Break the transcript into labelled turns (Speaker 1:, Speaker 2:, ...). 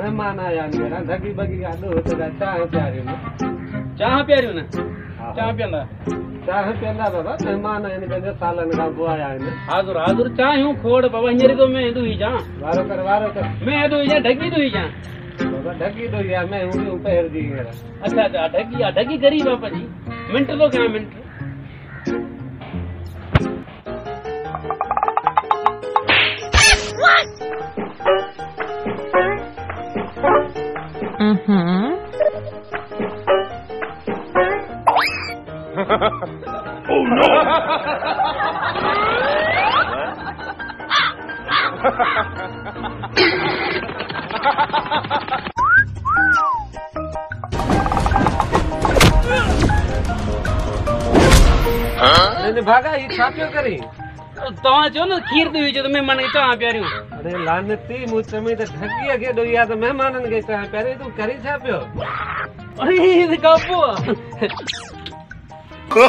Speaker 1: मेहमान आया मेरा ढगी बगी आलू होते चाह प्यारियों ना
Speaker 2: चाह प्यारियों ना चाह पियंदा
Speaker 1: चाह पियंदा बाबा मेहमान आहिनि पंहिंजे सालनि खां पोइ आया आहिनि
Speaker 2: हाज़ुर हाज़ुर चाहियूं खोड़ बाबा हींअर तो मैं हेॾो ई जा
Speaker 1: वारो कर
Speaker 2: मैं हेॾो ई जा ढगी तो ई जा
Speaker 1: बाबा ढगी तो या मैं हूं पहिर दी हींअर
Speaker 2: अच्छा अच्छा ढगी करी बाबा जी मिंट तो कयां मिंट
Speaker 3: Oh no!
Speaker 1: मैंने भागा ये छा पियो करी
Speaker 2: तव्हां चयो न खीर थी विझो त महिमान खे चाह पियारियूं
Speaker 1: अरे लानती मूं चमी त ढकीअ खे ॾोई आहे त महिमाननि खे चाह पियारे तूं करी छा पियो
Speaker 2: अरे गप्पो
Speaker 3: Oh,